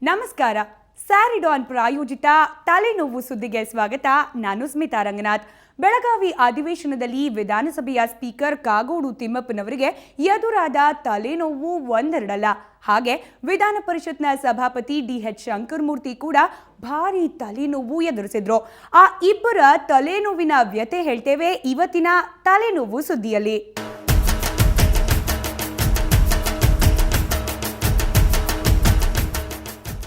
ನಮಸ್ಕಾರ. ಸ್ಯಾರಿಡಾನ್ ಪ್ರಾಯೋಜಿತ ತಲೆನೋವು ಸುದ್ದಿಗೆ ಸ್ವಾಗತ. ನಾನು ಸ್ಮಿತಾ ರಂಗನಾಥ್. ಬೆಳಗಾವಿ ಅಧಿವೇಶನದಲ್ಲಿ ವಿಧಾನಸಭೆಯ ಸ್ಪೀಕರ್ ಕಾಗೋಡು ತಿಮ್ಮಪ್ಪನವರಿಗೆ ಎದುರಾದ ತಲೆನೋವು ಒಂದೆರಡಲ್ಲ. ಹಾಗೆ ವಿಧಾನ ಪರಿಷತ್ನ ಸಭಾಪತಿ ಡಿ.ಎಚ್. ಶಂಕರಮೂರ್ತಿ ಕೂಡ ಭಾರಿ ತಲೆನೋವು ಎದುರಿಸಿದ್ರು. ಆ ಇಬ್ಬರ ತಲೆನೋವಿನ ವ್ಯಥೆ ಹೇಳ್ತೇವೆ ಇವತ್ತಿನ ತಲೆನೋವು ಸುದ್ದಿಯಲ್ಲಿ.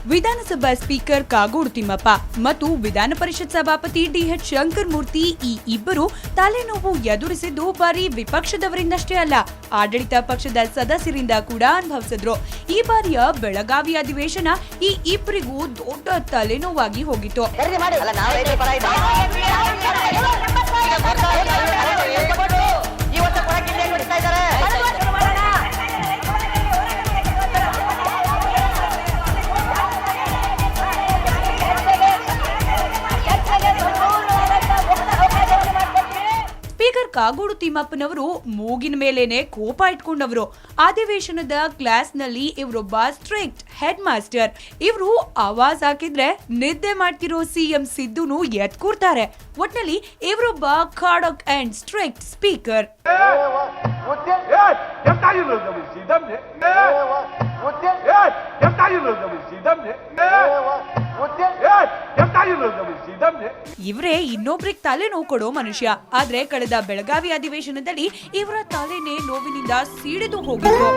ವಿಧಾನಸಭಾ ಸ್ಪೀಕರ್ ಕಾಗೋಡು ತಿಮ್ಮಪ್ಪ ಮತ್ತು ವಿಧಾನ ಪರಿಷತ್ ಸಭಾಪತಿ ಡಿ.ಎಚ್. ಶಂಕರಮೂರ್ತಿ ಈ ಇಬ್ಬರು ತಲೆನೋವು ಎದುರಿಸಿದ್ದು ಬರೀ ವಿಪಕ್ಷದವರಿಂದಷ್ಟೇ ಅಲ್ಲ, ಆಡಳಿತ ಪಕ್ಷದ ಸದಸ್ಯರಿಂದ ಕೂಡ ಅನುಭವಿಸಿದ್ರು. ಈ ಬಾರಿಯ ಬೆಳಗಾವಿ ಅಧಿವೇಶನ ಈ ಇಬ್ಬರಿಗೂ ದೊಡ್ಡ ತಲೆನೋವಾಗಿ ಹೋಗಿತ್ತು. ಸ್ಪೀಕರ್ ಕಾಗೋಡು ತಿಮ್ಮಪ್ಪನವರು ಮೂಗಿನ ಮೇಲೇನೆ ಕೋಪ ಇಟ್ಕೊಂಡವರು. ಅಧಿವೇಶನದ ಕ್ಲಾಸ್ನಲ್ಲಿ ಇವರೊಬ್ಬ ಸ್ಟ್ರಿಕ್ಟ್ ಹೆಡ್ ಮಾಸ್ಟರ್. ಇವರು ಆವಾಜ್ ಹಾಕಿದ್ರೆ ನಿದ್ದೆ ಮಾಡ್ತಿರೋ ಸಿಎಂ ಸಿದ್ದುನು ಎತ್ ಕೂರ್ತಾರೆ. ಒಟ್ನಲ್ಲಿ ಇವರೊಬ್ಬ ಖಡಕ್ ಅಂಡ್ ಸ್ಟ್ರಿಕ್ಟ್ ಸ್ಪೀಕರ್. ಇವರೇ ಇನ್ನೊಬ್ರಿಗೆ ತಲೆನೋವು ಕೊಡೋ ಮನುಷ್ಯ. ಆದ್ರೆ ಕಳೆದ ಬೆಳಗಾವಿ ಅಧಿವೇಶನದಲ್ಲಿ ಇವರ ತಲೆನೇ ನೋವಿನಿಂದ ಸೀಳಿದು ಹೋಗಿತ್ತು.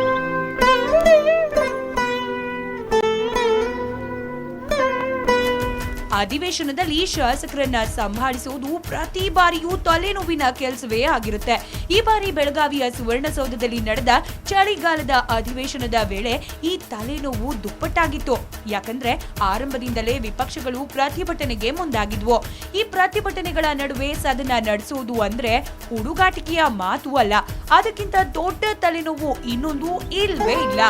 ಅಧಿವೇಶನದಲ್ಲಿ ಶಾಸಕರನ್ನ ಸಂಭಾಳಿಸುವುದು ಪ್ರತಿ ಬಾರಿಯೂ ತಲೆನೋವಿನ ಕೆಲಸವೇ ಆಗಿರುತ್ತೆ. ಈ ಬಾರಿ ಬೆಳಗಾವಿಯ ಸುವರ್ಣಸೌಧದಲ್ಲಿ ನಡೆದ ಚಳಿಗಾಲದ ಅಧಿವೇಶನದ ವೇಳೆ ಈ ತಲೆನೋವು ದುಪ್ಪಟ್ಟಾಗಿತ್ತು. ಯಾಕಂದ್ರೆ ಆರಂಭದಿಂದಲೇ ವಿಪಕ್ಷಗಳು ಪ್ರತಿಭಟನೆಗೆ ಮುಂದಾಗಿದ್ವು. ಈ ಪ್ರತಿಭಟನೆಗಳ ನಡುವೆ ಸದನ ನಡೆಸುವುದು ಅಂದ್ರೆ ಹುಡುಗಾಟಿಕೆಯ ಮಾತು ಅಲ್ಲ. ಅದಕ್ಕಿಂತ ದೊಡ್ಡ ತಲೆನೋವು ಇನ್ನೊಂದು ಇಲ್ವೇ ಇಲ್ಲ.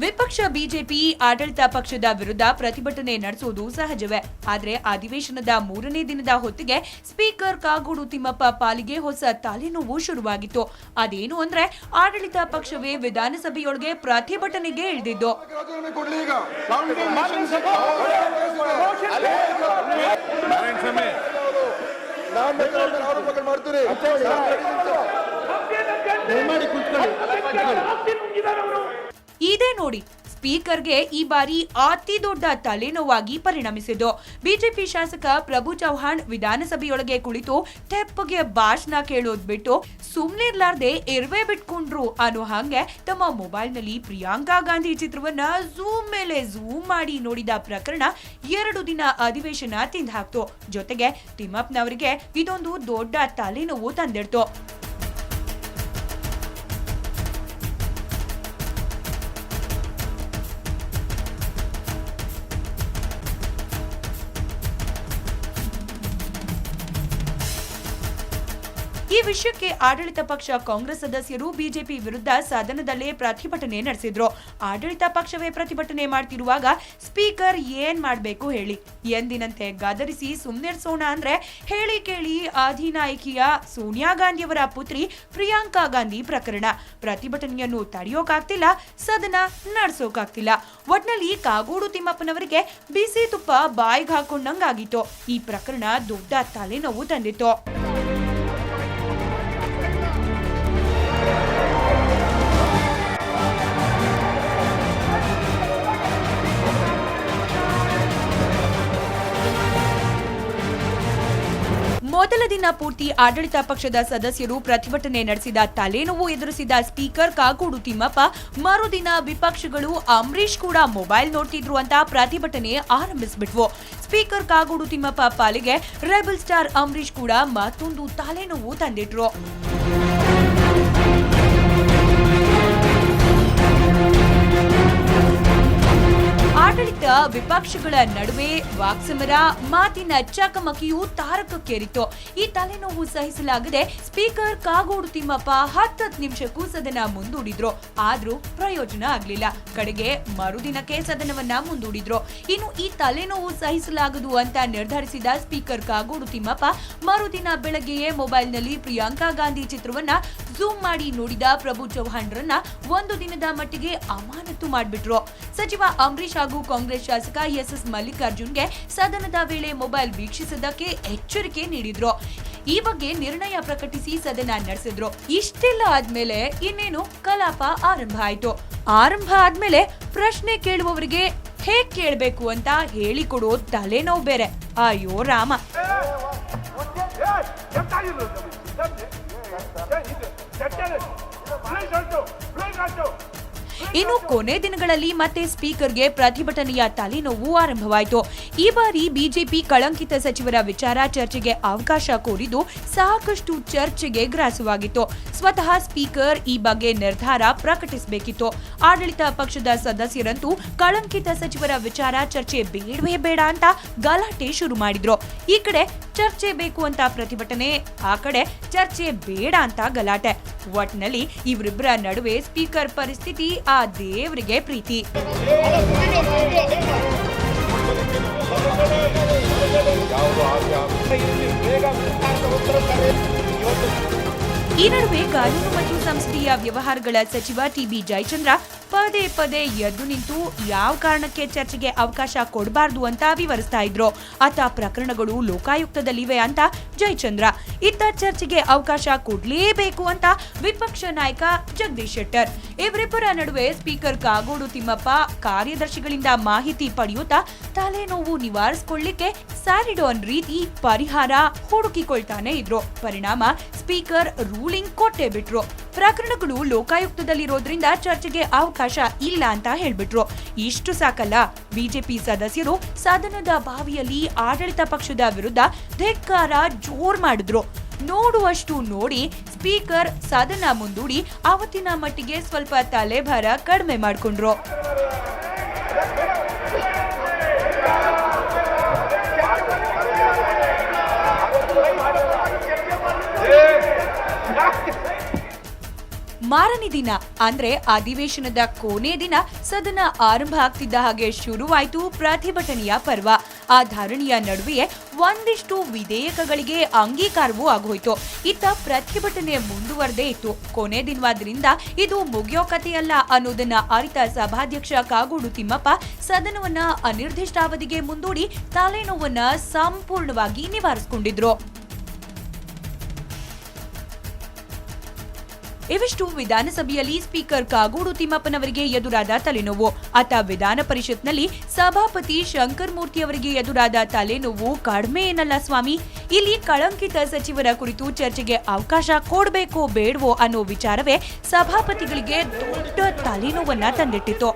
ವಿಪಕ್ಷ ಬಿಜೆಪಿ ಆಡಳಿತ ಪಕ್ಷದ ವಿರುದ್ಧ ಪ್ರತಿಭಟನೆ ನಡೆಸುವುದು ಸಹಜವೇ. ಆದ್ರೆ ಅಧಿವೇಶನದ 3ನೇ ದಿನದ ಹೊತ್ತಿಗೆ ಸ್ಪೀಕರ್ ಕಾಗೋಡು ತಿಮ್ಮಪ್ಪ ಪಾಲಿಗೆ ಹೊಸ ತಲೆನೋವು ಶುರುವಾಗಿತ್ತು. ಅದೇನು ಅಂದ್ರೆ ಆಡಳಿತ ಪಕ್ಷವೇ ವಿಧಾನಸಭೆಯೊಳಗೆ ಪ್ರತಿಭಟನೆಗೆ ಇಳಿದಿದ್ದು. ಇದೇ ನೋಡಿ ಸ್ಪೀಕರ್ಗೆ ಈ ಬಾರಿ ಅತಿ ದೊಡ್ಡ ತಲೆನೋವಾಗಿ ಪರಿಣಮಿಸಿದ್ದು. ಬಿಜೆಪಿ ಶಾಸಕ ಪ್ರಭು ಚೌಹಾಣ್ ವಿಧಾನಸಭೆಯೊಳಗೆ ಕುಳಿತು ತೆಪ್ಪಗೆ ಭಾಷಣ ಕೇಳೋದ್ ಬಿಟ್ಟು ಸುಮ್ನಿರ್ಲಾರ್ದೆ ಇರ್ವೇ ಬಿಟ್ಕೊಂಡ್ರು ಅನ್ನೋ ಹಾಗೆ ತಮ್ಮ ಮೊಬೈಲ್ ನಲ್ಲಿ ಪ್ರಿಯಾಂಕಾ ಗಾಂಧಿ ಚಿತ್ರವನ್ನ ಝೂಮ್ ಮೇಲೆ ಝೂಮ್ ಮಾಡಿ ನೋಡಿದ ಪ್ರಕರಣ 2 ದಿನ ಅಧಿವೇಶನ ತಿಂದಾಕ್ತು. ಜೊತೆಗೆ ತಿಮ್ಮಪ್ಪನವರಿಗೆ ಇದೊಂದು ದೊಡ್ಡ ತಲೆನೋವು ತಂದಿಡ್ತು. ಈ ವಿಷಯಕ್ಕೆ ಆಡಳಿತ ಪಕ್ಷ ಕಾಂಗ್ರೆಸ್ ಸದಸ್ಯರು ಬಿಜೆಪಿ ವಿರುದ್ಧ ಸದನದಲ್ಲೇ ಪ್ರತಿಭಟನೆ ನಡೆಸಿದ್ರು. ಆಡಳಿತ ಪಕ್ಷವೇ ಪ್ರತಿಭಟನೆ ಮಾಡ್ತಿರುವಾಗ ಸ್ಪೀಕರ್ ಏನ್ ಮಾಡ್ಬೇಕು ಹೇಳಿ? ಎಂದಿನಂತೆ ಗದರಿಸಿ ಸುಮ್ನಿರ್ಸೋಣ ಅಂದ್ರೆ ಹೇಳಿ ಕೇಳಿ ಅಧಿನಾಯಕಿಯ ಸೋನಿಯಾ ಗಾಂಧಿಯವರ ಪುತ್ರಿ ಪ್ರಿಯಾಂಕಾ ಗಾಂಧಿ ಪ್ರಕರಣ. ಪ್ರತಿಭಟನೆಯನ್ನು ತಡೆಯೋಕಾಗ್ತಿಲ್ಲ, ಸದನ ನಡೆಸೋಕಾಗ್ತಿಲ್ಲ. ಒಟ್ನಲ್ಲಿ ಕಾಗೋಡು ತಿಮ್ಮಪ್ಪನವರಿಗೆ ಬಿಸಿ ತುಪ್ಪ ಬಾಯಿಗೆ ಹಾಕೊಂಡಂಗಾಗಿತ್ತು. ಈ ಪ್ರಕರಣ ದೊಡ್ಡ ತಲೆನೋವು ತಂದಿತ್ತು. ಮೊದಲ ದಿನ ಪೂರ್ತಿ ಆಡಳಿತ ಪಕ್ಷದ ಸದಸ್ಯರು ಪ್ರತಿಭಟನೆ ನಡೆಸಿದ ತಲೆನೋವು ಎದುರಿಸಿದ ಸ್ಪೀಕರ್ ಕಾಗೋಡು ತಿಮ್ಮಪ್ಪ ಮರುದಿನ ವಿಪಕ್ಷಗಳು ಅಂಬರೀಶ್ ಕೂಡ ಮೊಬೈಲ್ ನೋಡ್ತಿದ್ರು ಅಂತ ಪ್ರತಿಭಟನೆ ಆರಂಭಿಸಿಬಿಟ್ವು. ಸ್ಪೀಕರ್ ಕಾಗೋಡು ತಿಮ್ಮಪ್ಪ ಪಾಲಿಗೆ ರೆಬಲ್ ಸ್ಟಾರ್ ಅಂಬರೀಶ್ ಕೂಡ ಮತ್ತೊಂದು ತಲೆನೋವು ತಂದಿಟ್ರು. ಆಡಳಿತ ವಿಪಕ್ಷಗಳ ನಡುವೆ ವಾಕ್ಸಮರ, ಮಾತಿನ ಚಕಮಕಿಯು ತಾರಕಕ್ಕೇರಿತು. ಈ ತಲೆನೋವು ಸಹಿಸಲಾಗದೆ ಸ್ಪೀಕರ್ ಕಾಗೋಡು ತಿಮ್ಮಪ್ಪ 10 ನಿಮಿಷಕ್ಕೂ ಸದನ ಮುಂದೂಡಿದ್ರು. ಆದ್ರೂ ಪ್ರಯೋಜನ ಆಗ್ಲಿಲ್ಲ. ಕಡೆಗೆ ಮರುದಿನಕ್ಕೆ ಸದನವನ್ನ ಮುಂದೂಡಿದ್ರು. ಇನ್ನು ಈ ತಲೆನೋವು ಸಹಿಸಲಾಗದು ಅಂತ ನಿರ್ಧರಿಸಿದ ಸ್ಪೀಕರ್ ಕಾಗೋಡು ತಿಮ್ಮಪ್ಪ ಮರುದಿನ ಬೆಳಗ್ಗೆಯೇ ಮೊಬೈಲ್ನಲ್ಲಿ ಪ್ರಿಯಾಂಕಾ ಗಾಂಧಿ ಚಿತ್ರವನ್ನ ಝೂಮ್ ಮಾಡಿ ನೋಡಿದ ಪ್ರಭು ಚವ್ಹಾಣ್ರನ್ನ 1 ದಿನದ ಮಟ್ಟಿಗೆ ಅಮಾನತು ಮಾಡಿಬಿಟ್ರು. ಸಚಿವ ಅಂಬರೀಶ್ ಹಾಗೂ ಕಾಂಗ್ರೆಸ್ ಶಾಸಕ ಎಸ್ ಮಲ್ಲಿಕಾರ್ಜುನ್ಗೆ ಸದನದ ವೇಳೆ ಮೊಬೈಲ್ ವೀಕ್ಷಿಸದಕ್ಕೆ ಎಚ್ಚರಿಕೆ ನೀಡಿದ್ರು. ಈ ಬಗ್ಗೆ ನಿರ್ಣಯ ಪ್ರಕಟಿಸಿ ಸದನ ನಡೆಸಿದ್ರು. ಇಷ್ಟೆಲ್ಲ ಆದ್ಮೇಲೆ ಇನ್ನೇನು ಕಲಾಪ ಆರಂಭ ಆಯ್ತು. ಆರಂಭ ಆದ್ಮೇಲೆ ಪ್ರಶ್ನೆ ಕೇಳುವವರಿಗೆ ಹೇಗ್ ಕೇಳ್ಬೇಕು ಅಂತ ಹೇಳಿಕೊಡೋ ತಲೆನೋವು ಬೇರೆ. ಅಯ್ಯೋ ರಾಮ. ಇನ್ನು ಕೊನೆ ದಿನಗಳಲ್ಲಿ ಮತ್ತೆ ಸ್ಪೀಕರ್ಗೆ ಪ್ರತಿಭಟನೆಯ ತಲೆನೋವು ಆರಂಭವಾಯಿತು. ಈ ಬಾರಿ ಬಿಜೆಪಿ ಕಳಂಕಿತ ಸಚಿವರ ವಿಚಾರ ಚರ್ಚೆಗೆ ಅವಕಾಶ ಕೋರಿದ್ದು ಸಾಕಷ್ಟು ಚರ್ಚೆಗೆ ಗ್ರಾಸವಾಗಿತ್ತು. ಸ್ವತಃ ಸ್ಪೀಕರ್ ಈ ಬಗ್ಗೆ ನಿರ್ಧಾರ ಪ್ರಕಟಿಸಬೇಕಿತ್ತು. ಆಡಳಿತ ಪಕ್ಷದ ಸದಸ್ಯರಂತೂ ಕಳಂಕಿತ ಸಚಿವರ ವಿಚಾರ ಚರ್ಚೆ ಬೇಡವೇ ಬೇಡ ಅಂತ ಗಲಾಟೆ ಶುರು ಮಾಡಿದ್ರು. ಈ ಕಡೆ ಚರ್ಚೆ ಬೇಕು ಅಂತ ಪ್ರತಿಭಟನೆ, ಆ ಕಡೆ ಚರ್ಚೆ ಬೇಡ ಅಂತ ಗಲಾಟೆ. ಒಟ್ನಲ್ಲಿ ಇವರಿಬ್ಬರ ನಡುವೆ ಸ್ಪೀಕರ್ ಪರಿಸ್ಥಿತಿ ಆ ದೇವರಿಗೆ ಪ್ರೀತಿ. ಈ ನಡುವೆ ಕಾನೂನು ಮತ್ತು ಸಂಸದೀಯ ವ್ಯವಹಾರಗಳ ಸಚಿವ ಟಿ.ಬಿ. ಜಯಚಂದ್ರ ಪದೇ ಪದೇ ಎದ್ದು ನಿಂತು ಯಾವ ಕಾರಣಕ್ಕೆ ಚರ್ಚೆಗೆ ಅವಕಾಶ ಕೊಡಬಾರ್ದು ಅಂತ ವಿವರಿಸ್ತಾ ಇದ್ರು. ಆತ ಪ್ರಕರಣಗಳು ಲೋಕಾಯುಕ್ತದಲ್ಲಿವೆ ಅಂತ ಜಯಚಂದ್ರ, ಇತ್ತ ಚರ್ಚೆಗೆ ಅವಕಾಶ ಕೊಡ್ಲೇಬೇಕು ಅಂತ ವಿಪಕ್ಷ ನಾಯಕ ಜಗದೀಶ್ ಶೆಟ್ಟರ್. ಇವರಿಬ್ಬರ ನಡುವೆ ಸ್ಪೀಕರ್ ಕಾಗೋಡು ತಿಮ್ಮಪ್ಪ ಕಾರ್ಯದರ್ಶಿಗಳಿಂದ ಮಾಹಿತಿ ಪಡೆಯುತ್ತಾ ತಲೆನೋವು ನಿವಾರಿಸಿಕೊಳ್ಳಿಕ್ಕೆ ಸ್ಯಾರಿಡಾನ್ ರೀತಿ ಪರಿಹಾರ ಹುಡುಕಿಕೊಳ್ತಾನೆ ಇದ್ರು. ಪರಿಣಾಮ ಸ್ಪೀಕರ್ ರೂಲಿಂಗ್ ಕೊಟ್ಟೇ ಬಿಟ್ರು. ಪ್ರಕರಣಗಳು ಲೋಕಾಯುಕ್ತದಲ್ಲಿರೋದ್ರಿಂದ ಚರ್ಚೆಗೆ ಅವಕಾಶ ಇಲ್ಲ ಅಂತ ಹೇಳ್ಬಿಟ್ರು. ಇಷ್ಟು ಸಾಕಲ್ಲ, ಬಿಜೆಪಿ ಸದಸ್ಯರು ಸದನದ ಬಾವಿಯಲ್ಲಿ ಆಡಳಿತ ಪಕ್ಷದ ವಿರುದ್ಧ ಧಿಕ್ಕಾರ ಜೋರ್ ಮಾಡಿದ್ರು. ನೋಡುವಷ್ಟು ನೋಡಿ ಸ್ಪೀಕರ್ ಸದನ ಮುಂದೂಡಿ ಅವತ್ತಿನ ಮಟ್ಟಿಗೆ ಸ್ವಲ್ಪ ತಲೆಭಾರ ಕಡಿಮೆ ಮಾಡಿಕೊಂಡ್ರು. ಮಾರನೇ ದಿನ ಅಂದ್ರೆ ಅಧಿವೇಶನದ ಕೊನೆ ದಿನ ಸದನ ಆರಂಭ ಆಗ್ತಿದ್ದ ಹಾಗೆ ಶುರುವಾಯಿತು ಪ್ರತಿಭಟನೆಯ ಪರ್ವ. ಆ ಧರಣಿಯ ನಡುವೆಯೇ ಒಂದಿಷ್ಟು ವಿಧೇಯಕಗಳಿಗೆ ಅಂಗೀಕಾರವೂ ಆಗೋಯ್ತು. ಇತ್ತ ಪ್ರತಿಭಟನೆ ಮುಂದುವರೆದೇ ಇತ್ತು. ಕೊನೆ ದಿನವಾದ್ರಿಂದ ಇದು ಮುಗಿಯೋ ಕಥೆಯಲ್ಲ ಅನ್ನೋದನ್ನ ಅರಿತ ಸಭಾಧ್ಯಕ್ಷ ಕಾಗೋಡು ತಿಮ್ಮಪ್ಪ ಸದನವನ್ನ ಅನಿರ್ದಿಷ್ಟಾವಧಿಗೆ ಮುಂದೂಡಿ ತಲೆನೋವನ್ನ ಸಂಪೂರ್ಣವಾಗಿ ನಿವಾರಿಸಿಕೊಂಡಿದ್ರು. ಇವಿಷ್ಟು ವಿಧಾನಸಭೆಯಲ್ಲಿ ಸ್ಪೀಕರ್ ಕಾಗೋಡು ತಿಮ್ಮಪ್ಪನವರಿಗೆ ಎದುರಾದ ತಲೆನೋವು. ಆತ ವಿಧಾನ ಪರಿಷತ್ನಲ್ಲಿ ಸಭಾಪತಿ ಶಂಕರ್ ಮೂರ್ತಿ ಅವರಿಗೆ ಎದುರಾದ ತಲೆನೋವು ಕಡಿಮೆ ಏನಲ್ಲ ಸ್ವಾಮಿ. ಇಲ್ಲಿ ಕಳಂಕಿತ ಸಚಿವರ ಕುರಿತು ಚರ್ಚೆಗೆ ಅವಕಾಶ ಕೊಡಬೇಕೋ ಬೇಡವೋ ಅನ್ನೋ ವಿಚಾರವೇ ಸಭಾಪತಿಗಳಿಗೆ ದೊಡ್ಡ ತಲೆನೋವನ್ನ ತಂದಿಟ್ಟಿತ್ತು.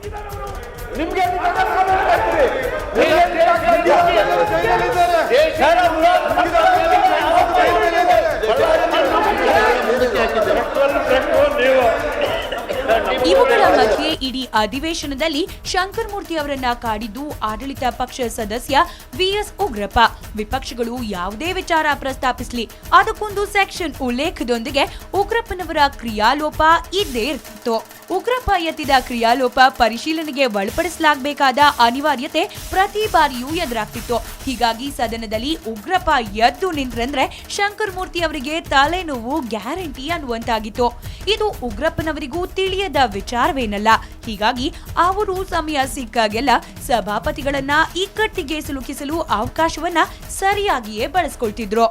ಇವುಗಳ ಮಧ್ಯೆ ಇಡೀ ಅಧಿವೇಶನದಲ್ಲಿ ಶಂಕರ್ ಮೂರ್ತಿ ಅವರನ್ನ ಕಾಡಿದ್ದು ಆಡಳಿತ ಪಕ್ಷ ಸದಸ್ಯ ವಿ.ಎಸ್. ಉಗ್ರಪ್ಪ. ವಿಪಕ್ಷಗಳು ಯಾವುದೇ ವಿಚಾರ ಪ್ರಸ್ತಾಪಿಸಲಿ ಅದಕ್ಕೊಂದು ಸೆಕ್ಷನ್ ಉಲ್ಲೇಖದೊಂದಿಗೆ ಉಗ್ರಪ್ಪನವರ ಕ್ರಿಯಾಲೋಪ ಇದ್ದೇ ಇರ್ತಿತ್ತು. ಉಗ್ರಪ್ಪ ಎತ್ತಿದ ಕ್ರಿಯಾಲೋಪ ಪರಿಶೀಲನೆಗೆ ಒಳಪಡಿಸಲಾಗಬೇಕಾದ ಅನಿವಾರ್ಯತೆ ಪ್ರತಿ ಬಾರಿಯೂ ಎದುರಾಗ್ತಿತ್ತು. ಹೀಗಾಗಿ ಸದನದಲ್ಲಿ ಉಗ್ರಪ್ಪ ಎದ್ದು ನಿಂತ್ರಂದ್ರೆ ಶಂಕರ್ ಮೂರ್ತಿ ಅವರಿಗೆ ತಲೆನೋವು ಗ್ಯಾರಂಟಿ ಅನ್ನುವಂತಾಗಿತ್ತು. ಇದು ಉಗ್ರಪ್ಪನವರಿಗೂ ತಿಳಿಯದ ವಿಚಾರವೇನಲ್ಲ. ಹೀಗಾಗಿ ಅವರು ಸಮಯ ಸಿಕ್ಕಾಗೆಲ್ಲ ಸಭಾಪತಿಗಳನ್ನ ಇಕ್ಕಟ್ಟಿಗೆ ಸಿಲುಕಿಸಲು ಅವಕಾಶವನ್ನ ಸರಿಯಾಗಿಯೇ ಬಳಸಿಕೊಳ್ತಿದ್ರು.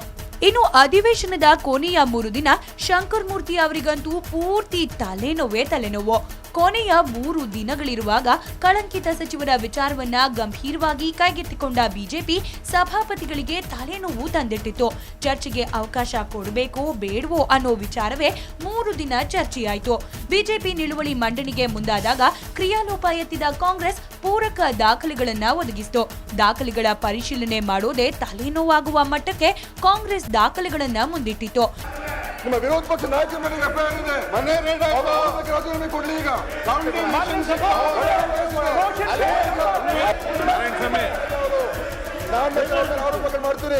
ಇನ್ನು ಅಧಿವೇಶನದ ಕೊನೆಯ 3 ದಿನ ಶಂಕರ್ ಮೂರ್ತಿ ಅವರಿಗಂತೂ ಪೂರ್ತಿ ತಲೆನೋವು. ಕೊನೆಯ 3 ದಿನಗಳಿರುವಾಗ ಕಳಂಕಿತ ಸಚಿವರ ವಿಚಾರವನ್ನ ಗಂಭೀರವಾಗಿ ಕೈಗೆತ್ತಿಕೊಂಡ ಬಿಜೆಪಿ ಸಭಾಪತಿಗಳಿಗೆ ತಲೆನೋವು ತಂದಿಟ್ಟಿತ್ತು. ಚರ್ಚೆಗೆ ಅವಕಾಶ ಕೊಡಬೇಕೋ ಬೇಡವೋ ಅನ್ನೋ ವಿಚಾರವೇ 3 ದಿನ ಚರ್ಚೆಯಾಯಿತು. ಬಿಜೆಪಿ ನಿಲುವಳಿ ಮಂಡನೆಗೆ ಮುಂದಾದಾಗ ಕ್ರಿಯಾಲೋಪ ಎತ್ತಿದ ಕಾಂಗ್ರೆಸ್ ಪೂರಕ ದಾಖಲೆಗಳನ್ನ ಒದಗಿಸಿತು. ದಾಖಲೆಗಳ ಪರಿಶೀಲನೆ ಮಾಡೋದೇ ತಲೆನೋವಾಗುವ ಮಟ್ಟಕ್ಕೆ ಕಾಂಗ್ರೆಸ್ ದಾಖಲೆಗಳನ್ನ ಮುಂದಿಟ್ಟಿತು. ನಿಮ್ಮ ವಿರೋಧ ಪಕ್ಷ ನಾಯಕರ ಮೇಲೆ ಎಫ್ಐಆರ್ ಇದೆ. ಮನೆ ರೇಡ್ ರಾಜೀನಾಮೆ ಕೊಡ್ಲಿ. ಈಗ ಆರೋಪಗಳು ಮಾಡ್ತೀರಿ.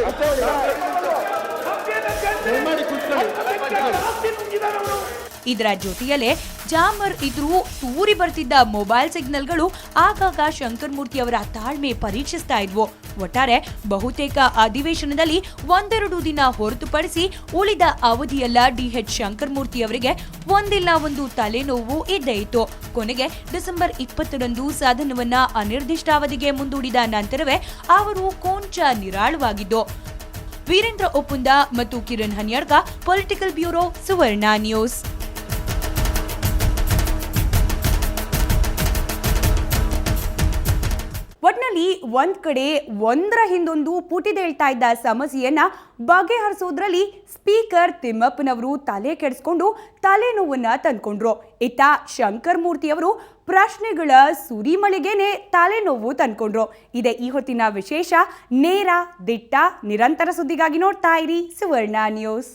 ಇದರ ಜೊತೆಯಲ್ಲೇ ಜಾಮರ್ ಇದ್ರೂ ತೂರಿ ಬರ್ತಿದ್ದ ಮೊಬೈಲ್ ಸಿಗ್ನಲ್ಗಳು ಆಗಾಗ ಶಂಕರಮೂರ್ತಿ ಅವರ ತಾಳ್ಮೆ ಪರೀಕ್ಷಿಸ್ತಾ ಇದ್ವು. ಒಟ್ಟಾರೆ ಬಹುತೇಕ ಅಧಿವೇಶನದಲ್ಲಿ ಒಂದೆರಡು ದಿನ ಹೊರತುಪಡಿಸಿ ಉಳಿದ ಅವಧಿಯೆಲ್ಲ ಡಿಎಚ್ ಶಂಕರಮೂರ್ತಿ ಅವರಿಗೆ ಒಂದಿಲ್ಲ ಒಂದು ತಲೆನೋವು ಇದ್ದೇ ಇತ್ತು. ಕೊನೆಗೆ ಡಿಸೆಂಬರ್ 20ರಂದು ಸದನವನ್ನ ಅನಿರ್ದಿಷ್ಟಾವಧಿಗೆ ಮುಂದೂಡಿದ ನಂತರವೇ ಅವರು ಕೊಂಚ ನಿರಾಳವಾಗಿದ್ದು. ವೀರೇಂದ್ರ ಒಪ್ಪುಂದ ಮತ್ತು ಕಿರಣ್ ಹನ್ಯಾಡ್ಕ, ಪೊಲಿಟಿಕಲ್ ಬ್ಯೂರೋ, ಸುವರ್ಣ ನ್ಯೂಸ್. ಒಟ್ನಲ್ಲಿ ಒಂದ್ ಕಡೆ ಒಂದರ ಹಿಂದೊಂದು ಪುಟಿದೇಳ್ತಾ ಇದ್ದ ಸಮಸ್ಯೆಯನ್ನ ಬಗೆಹರಿಸೋದ್ರಲ್ಲಿ ಸ್ಪೀಕರ್ ತಿಮ್ಮಪ್ಪನವರು ತಲೆ ಕೆಡಿಸ್ಕೊಂಡು ತಲೆನೋವನ್ನ ತಂದ್ಕೊಂಡ್ರು. ಇತ್ತ ಶಂಕರಮೂರ್ತಿ ಅವರು ಪ್ರಶ್ನೆಗಳ ಸುರಿಮಳೆಗೇನೆ ತಲೆನೋವು ತಂದ್ಕೊಂಡ್ರು. ಇದೇ ಈ ಹೊತ್ತಿನ ವಿಶೇಷ. ನೇರ, ದಿಟ್ಟ, ನಿರಂತರ ಸುದ್ದಿಗಾಗಿ ನೋಡ್ತಾ ಇರಿ ಸುವರ್ಣ ನ್ಯೂಸ್.